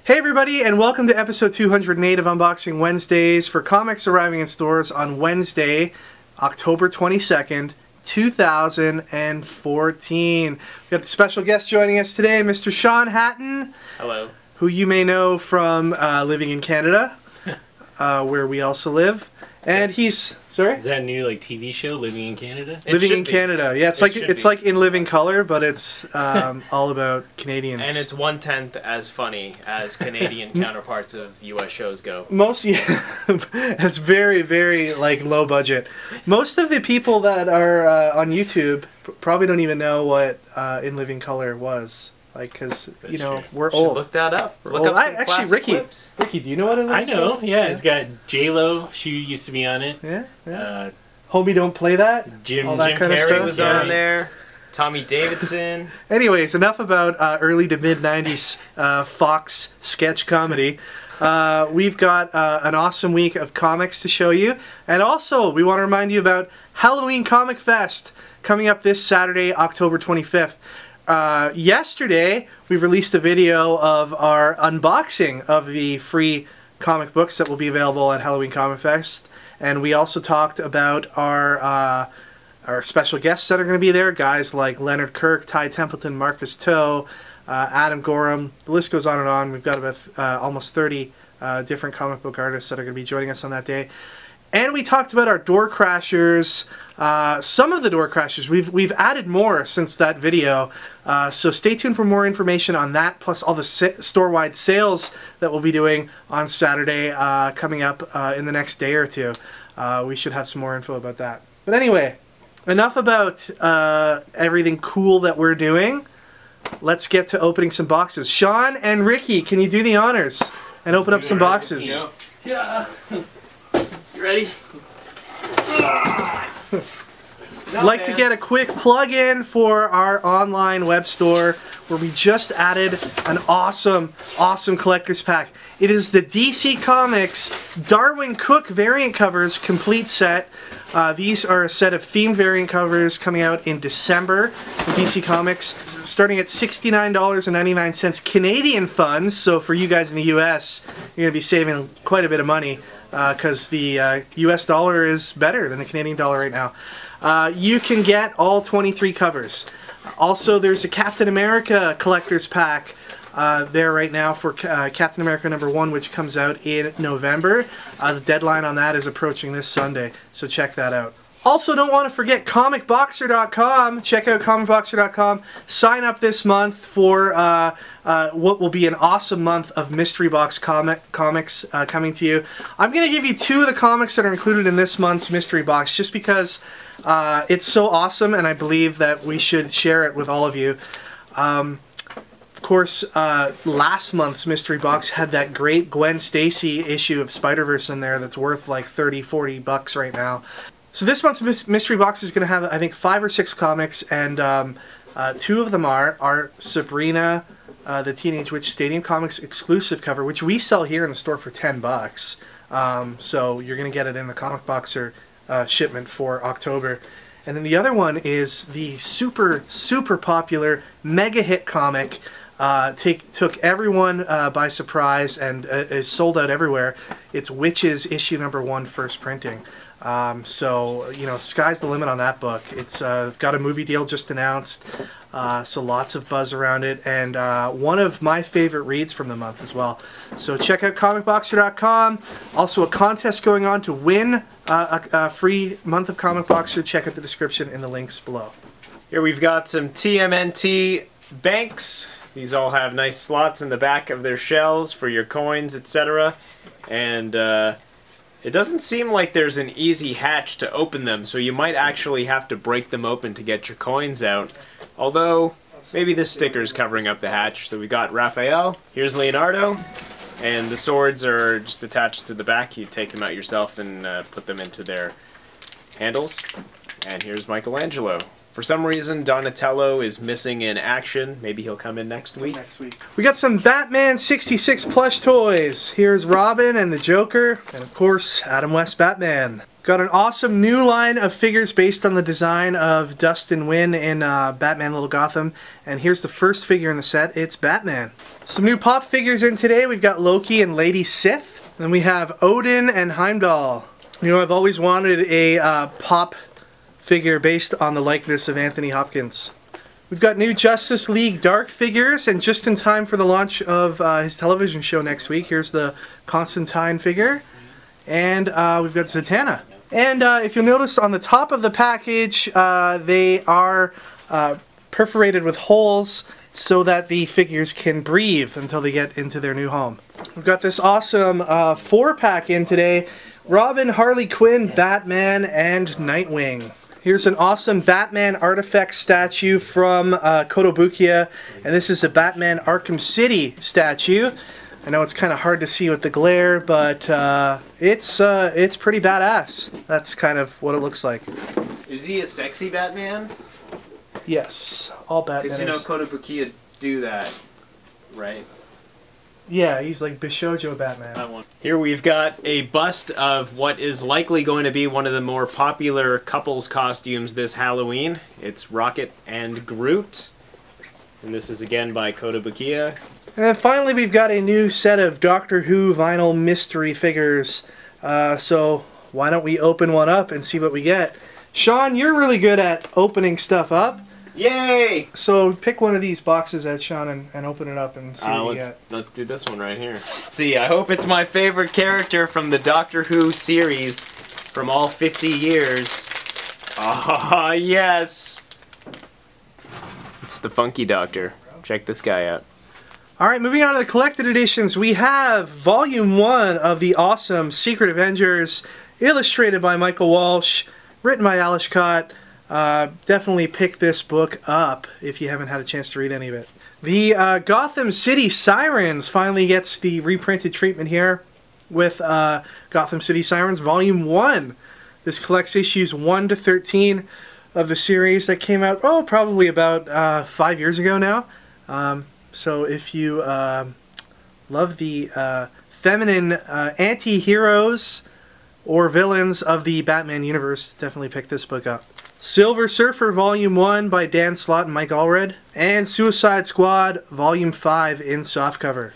Hey everybody, and welcome to episode 208 of Unboxing Wednesdays for comics arriving in stores on Wednesday, October 22nd, 2014. We've got a special guest joining us today, Mr. Sean Hatton. Hello. Who you may know from living in Canada, where we also live. And he's... Sorry? Is that a new TV show, Living in Canada? Living in Canada. Yeah, it's like In Living Color, but it's all about Canadians. And it's 1/10 as funny as Canadian counterparts of US shows go. It's very, very low budget. Most of the people that are on YouTube probably don't even know what In Living Color was. Because, you know, we're old. Look that up. Look up some classic clips. Ricky, do you know what it is? I know, yeah. It's got J-Lo. She used to be on it. Yeah, yeah. Homie Don't Play That. Jim Carrey was on there. Tommy Davidson. Anyways, enough about early to mid-90s Fox sketch comedy. We've got an awesome week of comics to show you. And also, we want to remind you about Halloween Comic Fest coming up this Saturday, October 25th. Yesterday, we released a video of our unboxing of the free comic books that will be available at Halloween Comic Fest, and we also talked about our special guests that are going to be there, guys like Leonard Kirk, Ty Templeton, Marcus Toe, Adam Gorham. The list goes on and on. We've got about almost 30 different comic book artists that are going to be joining us on that day. And we talked about our door crashers, some of the door crashers. We've added more since that video, so stay tuned for more information on that, plus all the store-wide sales that we'll be doing on Saturday coming up in the next day or two. We should have some more info about that. But anyway, enough about everything cool that we're doing. Let's get to opening some boxes. Sean and Ricky, can you do the honors and open up some boxes? Yeah. You ready? I'd like to get a quick plug-in for our online web store where we just added an awesome collector's pack. It is the DC Comics Darwin Cook variant covers complete set. These are a set of themed variant covers coming out in December from DC Comics, starting at $69.99 Canadian funds. So for you guys in the US, you're going to be saving quite a bit of money because the US dollar is better than the Canadian dollar right now. You can get all 23 covers. Also, there's a Captain America collector's pack there right now for Captain America #1, which comes out in November. The deadline on that is approaching this Sunday, so check that out. Also, don't want to forget comicboxer.com. Check out comicboxer.com. Sign up this month for what will be an awesome month of mystery box comics coming to you. I'm going to give you 2 of the comics that are included in this month's mystery box just because it's so awesome and I believe that we should share it with all of you. Of course, last month's mystery box had that great Gwen Stacy issue of Spider-Verse in there that's worth like $30–40 right now. So this month's mystery box is going to have, I think, 5 or 6 comics, and 2 of them are Sabrina, the Teenage Witch Stadium Comics exclusive cover, which we sell here in the store for $10. So you're going to get it in the Comic Boxer shipment for October. And then the other one is the super popular mega hit comic. Took everyone by surprise and is sold out everywhere. It's Witches issue #1 first printing. So, you know, sky's the limit on that book. It's got a movie deal just announced, so lots of buzz around it, and one of my favorite reads from the month as well. So check out comicboxer.com. Also a contest going on to win a free month of Comic Boxer. Check out the description in the links below. Here we've got some TMNT banks. These all have nice slots in the back of their shells for your coins, etc. And it doesn't seem like there's an easy hatch to open them, so you might actually have to break them open to get your coins out. Although, maybe this sticker is covering up the hatch. So we got Raphael, here's Leonardo, and the swords are just attached to the back. You take them out yourself and put them into their handles. And here's Michelangelo. For some reason, Donatello is missing in action. Maybe he'll come in next week. We got some Batman 66 plush toys. Here's Robin and the Joker, and of course, Adam West Batman. Got an awesome new line of figures based on the design of Dustin Nguyen in Batman Little Gotham. And here's the first figure in the set. It's Batman. Some new pop figures in today. We've got Loki and Lady Sif. Then we have Odin and Heimdall. You know, I've always wanted a pop figure based on the likeness of Anthony Hopkins. We've got new Justice League Dark figures, and just in time for the launch of his television show next week, here's the Constantine figure. And we've got Zatanna. And if you'll notice on the top of the package, they are perforated with holes so that the figures can breathe until they get into their new home. We've got this awesome 4-pack in today. Robin, Harley Quinn, Batman, and Nightwing. Here's an awesome Batman ARTFX statue from Kotobukiya, and this is a Batman Arkham City statue. I know it's kind of hard to see with the glare, but it's pretty badass. That's kind of what it looks like. Is he a sexy Batman? Yes, all Batman. Because you know Kotobukiya do that, right? Yeah, he's like Bishojo Batman. Here we've got a bust of what is likely going to be one of the more popular couples costumes this Halloween. It's Rocket and Groot. And this is again by Kotobukiya. And finally we've got a new set of Doctor Who vinyl mystery figures. So why don't we open one up and see what we get. Sean, you're really good at opening stuff up. Yay! So pick one of these boxes out, Sean, and open it up and see what you get. Let's do this one right here. Let's see, I hope it's my favorite character from the Doctor Who series from all 50 years. Ah, yes! It's the Funky Doctor. Check this guy out. Alright, moving on to the collected editions, we have Volume 1 of the awesome Secret Avengers, illustrated by Michael Walsh, written by Alice Scott. Definitely pick this book up if you haven't had a chance to read any of it. The Gotham City Sirens finally gets the reprinted treatment here with Gotham City Sirens Volume 1. This collects issues 1 to 13 of the series that came out, probably about 5 years ago now. So if you love the feminine anti-heroes or villains of the Batman universe, definitely pick this book up. Silver Surfer Volume 1 by Dan Slott and Mike Allred, and Suicide Squad Volume 5 in softcover.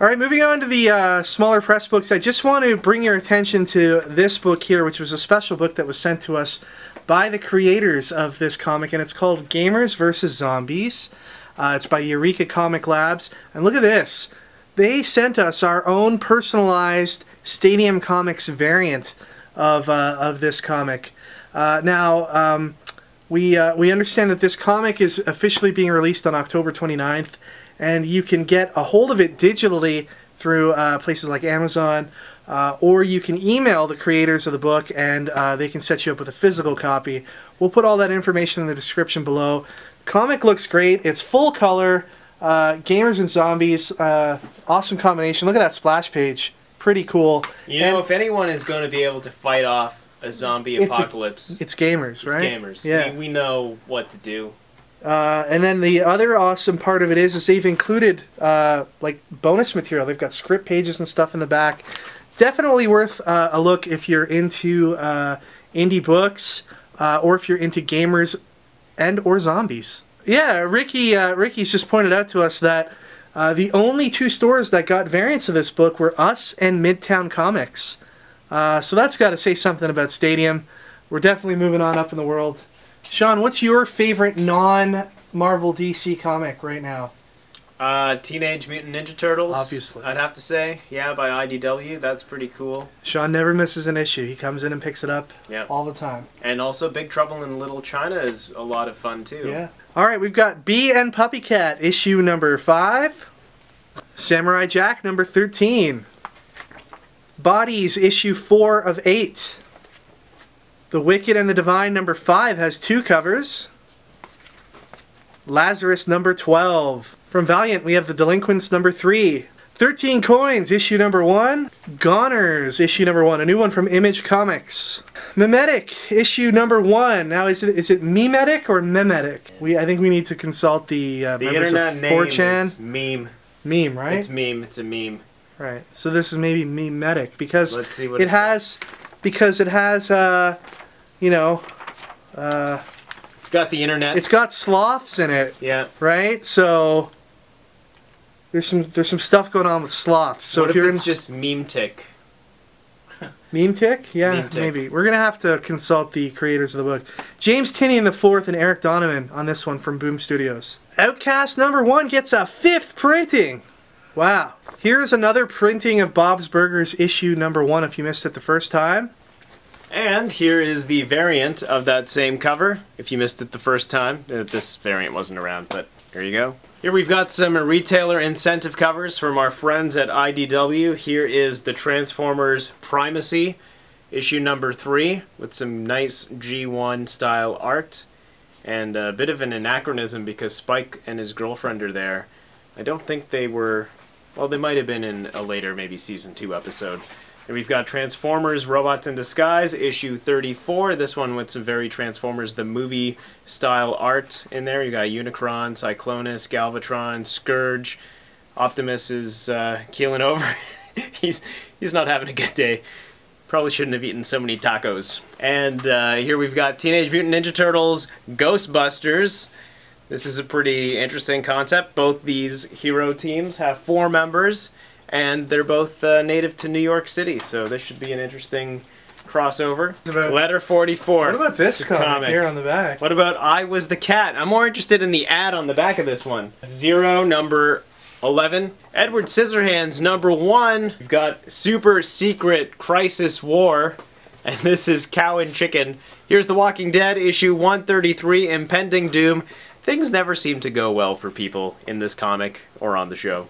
Alright, moving on to the smaller press books, I just want to bring your attention to this book here, which was a special book that was sent to us by the creators of this comic, and it's called Gamers vs. Zombies. It's by Eureka Comic Labs, and look at this. They sent us our own personalized Stadium Comics variant of this comic. Now, we understand that this comic is officially being released on October 29th, and you can get a hold of it digitally through places like Amazon, or you can email the creators of the book and they can set you up with a physical copy. We'll put all that information in the description below. Comic looks great. It's full color. Gamers and Zombies. Awesome combination. Look at that splash page. Pretty cool. You know, if anyone is going to be able to fight off a zombie apocalypse, it's gamers, right? It's gamers. Yeah. We know what to do. And then the other awesome part of it is they've included like bonus material. They've got script pages and stuff in the back. Definitely worth a look if you're into indie books or if you're into gamers and or zombies. Yeah, Ricky's just pointed out to us that the only 2 stores that got variants of this book were us and Midtown Comics. So that's got to say something about Stadium. We're definitely moving on up in the world. Sean, what's your favorite non-Marvel DC comic right now? Teenage Mutant Ninja Turtles. Obviously. I'd have to say. Yeah, by IDW. That's pretty cool. Sean never misses an issue. He comes in and picks it up all the time. And also Big Trouble in Little China is a lot of fun too. Yeah. Alright, we've got Bee and PuppyCat issue number 5. Samurai Jack number 13. Bodies issue 4 of 8. The Wicked and the Divine number 5 has 2 covers. Lazarus number 12. From Valiant we have The Delinquents number 3. 13 Coins issue number 1. Goners issue number 1. A new one from Image Comics. Memetic issue number 1. Now is it Memetic or Memetic? I think we need to consult the members internet of name 4chan. is meme. Meme, right? It's meme. It's a meme. Right. So this is maybe Memetic because Let's see what it has because it has, you know, it's got the internet. it's got sloths in it, Yeah. right? So there's some stuff going on with sloths. So What if you're it's in just meme tick? Meme tick, yeah, Meme tick. maybe we're gonna have to consult the creators of the book, James Tinian IV and Eric Donovan, on this one from Boom Studios. Outcast #1 gets a 5th printing. Wow. Here's another printing of Bob's Burgers issue #1 if you missed it the first time. And here is the variant of that same cover, if you missed it the first time. This variant wasn't around, but here you go. Here we've got some retailer incentive covers from our friends at IDW. Here is the Transformers Primacy, issue #3, with some nice G1 style art. And a bit of an anachronism because Spike and his girlfriend are there. I don't think they were... Well, they might have been in a later, maybe Season 2 episode. And we've got Transformers Robots in Disguise, issue 34. This one with some very Transformers the movie style art in there. You got Unicron, Cyclonus, Galvatron, Scourge. Optimus is keeling over. he's not having a good day. Probably shouldn't have eaten so many tacos. And here we've got Teenage Mutant Ninja Turtles Ghostbusters. This is a pretty interesting concept. Both these hero teams have 4 members. And they're both native to New York City, so this should be an interesting crossover. Letter 44. What about this comic here on the back? What about I Was the Cat? I'm more interested in the ad on the back of this one. 0 #11. Edward Scissorhands #1. We've got Super Secret Crisis War. And this is Cow and Chicken. Here's The Walking Dead, issue 133, Impending Doom. Things never seem to go well for people in this comic or on the show.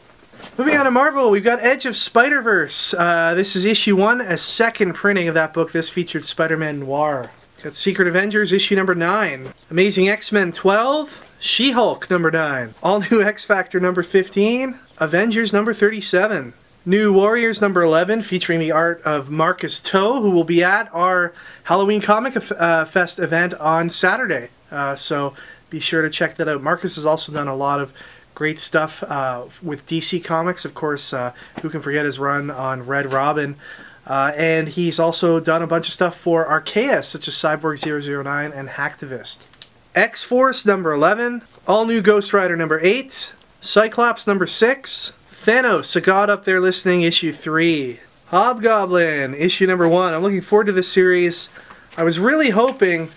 Moving on to Marvel, we've got Edge of Spider-Verse. This is issue 1, a second printing of that book. This featured Spider-Man Noir. Got Secret Avengers, issue #9. Amazing X-Men 12. She-Hulk, #9. All New X-Factor, #15. Avengers, #37. New Warriors, #11, featuring the art of Marcus Toe, who will be at our Halloween Comic Fest event on Saturday. So be sure to check that out. Marcus has also done a lot of great stuff with DC Comics, of course. Who can forget his run on Red Robin? And he's also done a bunch of stuff for Archaeus, such as Cyborg 009 and Hacktivist. X-Force, #11. All New Ghost Rider, #8. Cyclops, #6. Thanos, a God Up There Listening, issue 3. Hobgoblin, issue #1. I'm looking forward to this series. I was really hoping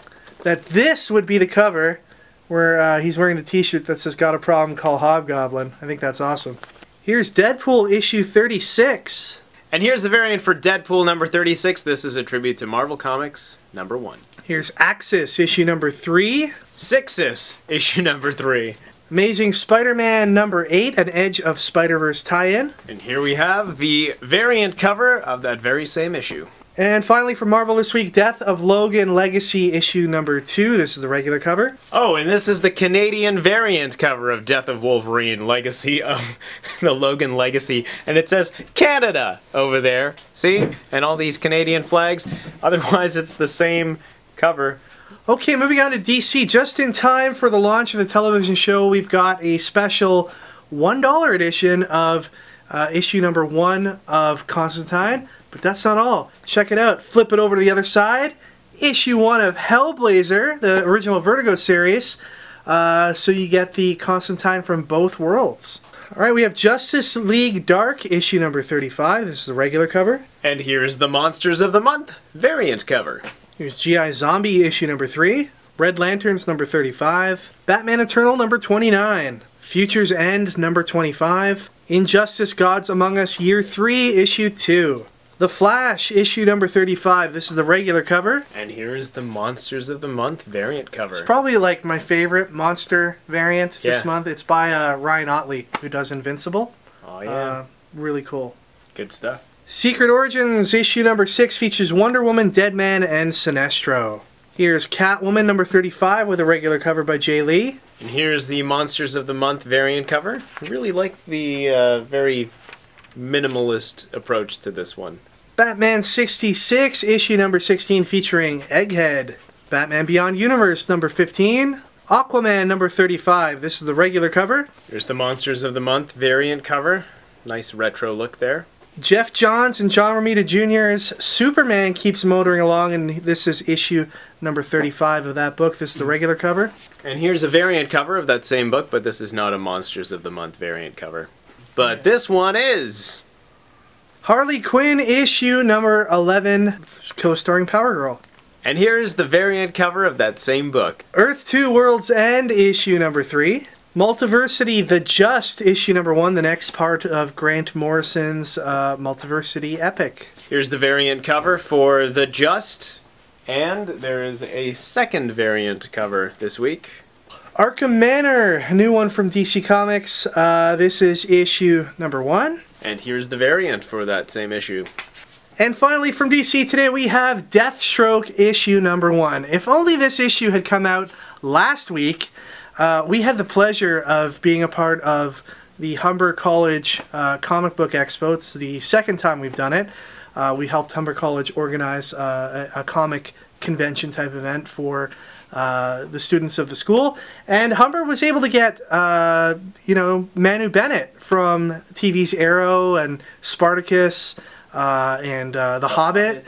that this would be the cover, where he's wearing the t-shirt that says "Got a Problem, Call Hobgoblin." I think that's awesome. Here's Deadpool issue 36. And here's the variant for Deadpool #36. This is a tribute to Marvel Comics #1. Here's Axis issue #3. Sixus issue #3. Amazing Spider-Man #8, an Edge of Spider-Verse tie-in. And here we have the variant cover of that very same issue. And finally for Marvel this week, Death of Logan Legacy issue #2. This is the regular cover. Oh, and this is the Canadian variant cover of Death of Wolverine Legacy of the Logan Legacy. And it says Canada over there. See? And all these Canadian flags. Otherwise, it's the same cover. Okay, moving on to DC. Just in time for the launch of the television show, we've got a special $1 edition of issue #1 of Constantine. But that's not all. Check it out. Flip it over to the other side. Issue 1 of Hellblazer, the original Vertigo series. So you get the Constantine from both worlds. Alright, we have Justice League Dark, issue #35. This is the regular cover. And here's the Monsters of the Month variant cover. Here's G.I. Zombie, issue #3. Red Lanterns, #35. Batman Eternal, #29. Futures End, #25. Injustice Gods Among Us, Year 3, issue 2. The Flash, issue #35. This is the regular cover. And here is the Monsters of the Month variant cover. It's probably like my favorite monster variant this Yeah. month. It's by Ryan Otley, who does Invincible. Oh, yeah. Really cool. Good stuff. Secret Origins, issue #6, features Wonder Woman, Deadman, and Sinestro. Here's Catwoman #35 with a regular cover by Jay Lee. And here's the Monsters of the Month variant cover. I really like the very minimalist approach to this one. Batman 66, issue #16, featuring Egghead. Batman Beyond Universe #15. Aquaman #35. This is the regular cover. Here's the Monsters of the Month variant cover. Nice retro look there. Jeff Johns and John Romita Jr.'s Superman keeps motoring along, and this is issue number 35 of that book. This is the regular cover. And here's a variant cover of that same book, but this is not a Monsters of the Month variant cover. But this one is... Harley Quinn issue number 11, co-starring Power Girl. And here's the variant cover of that same book. Earth 2 World's End issue number 3. Multiversity The Just issue number 1, the next part of Grant Morrison's Multiversity epic. Here's the variant cover for The Just, and there is a second variant cover this week. Arkham Manor, a new one from DC Comics. This is issue number 1. And here's the variant for that same issue. And finally from DC today we have Deathstroke issue number 1. If only this issue had come out last week. We had the pleasure of being a part of the Humber College Comic Book Expo. It's the second time we've done it. We helped Humber College organize a comic convention type event for the students of the school. And Humber was able to get, you know, Manu Bennett from TV's Arrow and Spartacus and The Hobbit.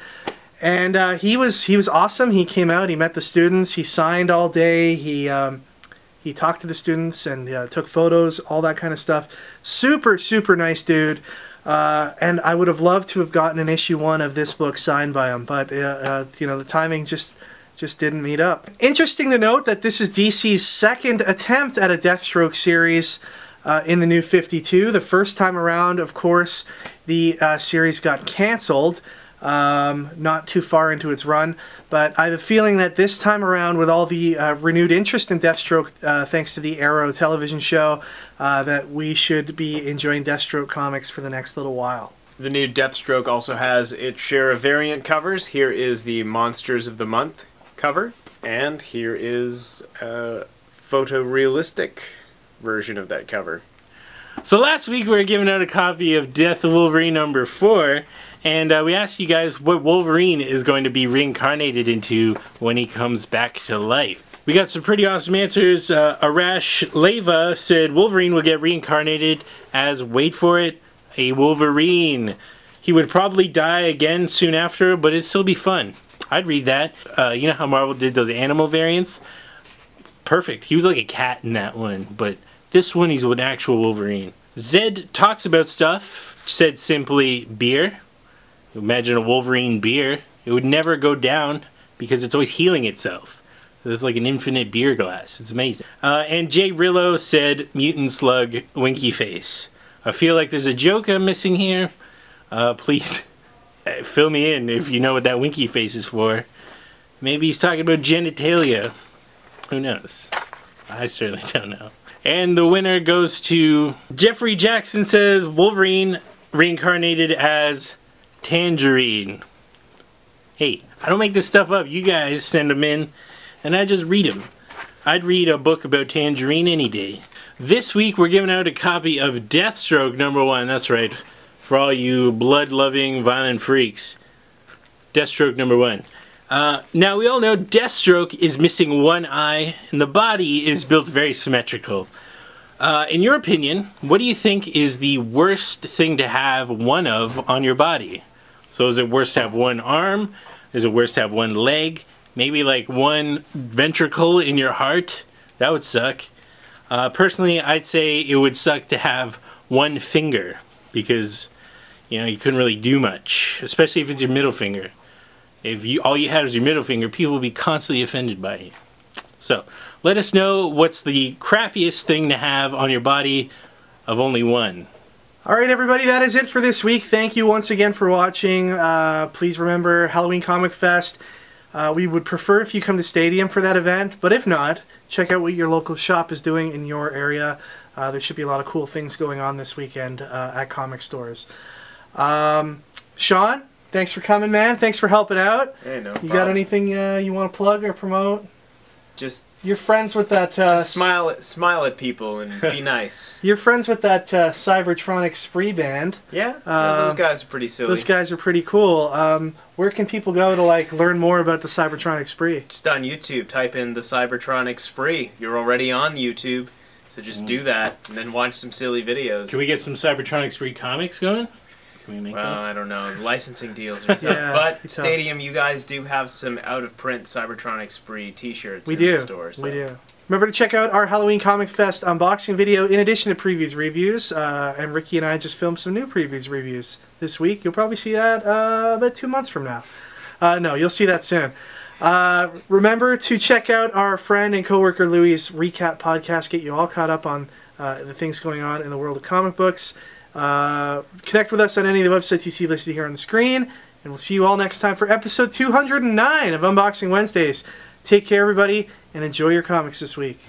And he was awesome. He came out, he met the students, he signed all day, he talked to the students and took photos, all that kind of stuff. Super, super nice dude. And I would have loved to have gotten an issue 1 of this book signed by him, but you know, the timing just didn't meet up. Interesting to note that this is DC's second attempt at a Deathstroke series in the New 52. The first time around, of course, the series got canceled. Not too far into its run, but I have a feeling that this time around, with all the renewed interest in Deathstroke thanks to the Arrow television show, that we should be enjoying Deathstroke comics for the next little while. The new Deathstroke also has its share of variant covers. Here is the Monsters of the Month cover, and here is a photorealistic version of that cover. So last week we were giving out a copy of Death of Wolverine number 4, and we asked you guys what Wolverine is going to be reincarnated into when he comes back to life. We got some pretty awesome answers. Arash Leva said Wolverine will get reincarnated as, wait for it, a Wolverine. He would probably die again soon after, but it'd still be fun. I'd read that. You know how Marvel did those animal variants? Perfect. He was like a cat in that one, but this one he's an actual Wolverine. Zed talks about stuff, said simply beer. Imagine a Wolverine beer. It would never go down because it's always healing itself. It's like an infinite beer glass. It's amazing. And Jay Rillo said mutant slug winky face. I feel like there's a joke I'm missing here. Please fill me in if you know what that winky face is for. Maybe he's talking about genitalia. Who knows? I certainly don't know. And the winner goes to Jeffrey Jackson. Says Wolverine reincarnated as Tangerine. Hey, I don't make this stuff up. You guys send them in and I just read them. I'd read a book about Tangerine any day. This week we're giving out a copy of Deathstroke number 1. That's right. For all you blood-loving violent freaks. Deathstroke number 1. Now we all know Deathstroke is missing one eye and the body is built very symmetrical. In your opinion, what do you think is the worst thing to have one of on your body? So is it worse to have one arm? Is it worse to have one leg? Maybe like one ventricle in your heart? That would suck. Personally, I'd say it would suck to have one finger because, you know, you couldn't really do much, especially if it's your middle finger. If all you had was your middle finger, people would be constantly offended by you. So, let us know what's the crappiest thing to have on your body of only one. Alright everybody, that is it for this week. Thank you once again for watching. Please remember Halloween Comic Fest. We would prefer if you come to Stadium for that event, but if not, check out what your local shop is doing in your area. There should be a lot of cool things going on this weekend at comic stores. Sean, thanks for coming, man. Thanks for helping out. Hey, no You got anything you want to plug or promote? Just You're friends with that... just smile at people and be nice. You're friends with that Cybertronic Spree band. Yeah, those guys are pretty silly. Those guys are pretty cool. Where can people go to like learn more about the Cybertronic Spree? Just on YouTube, type in the Cybertronic Spree. You're already on YouTube, so just do that and then watch some silly videos. Can we get some Cybertronic Spree comics going? Can we make Well, those? I don't know. Licensing deals are tough. Yeah, But it's Stadium, you guys do have some out-of-print Cybertronic Spree T-shirts We in do. the store. So. We do. Remember to check out our Halloween Comic Fest unboxing video in addition to previews reviews. And Ricky and I just filmed some new previews reviews this week. You'll probably see that about 2 months from now. No, you'll see that soon. Remember to check out our friend and coworker Louie's recap podcast. Get you all caught up on the things going on in the world of comic books. Connect with us on any of the websites you see listed here on the screen. And we'll see you all next time for episode 209 of Unboxing Wednesdays. Take care, everybody, and enjoy your comics this week.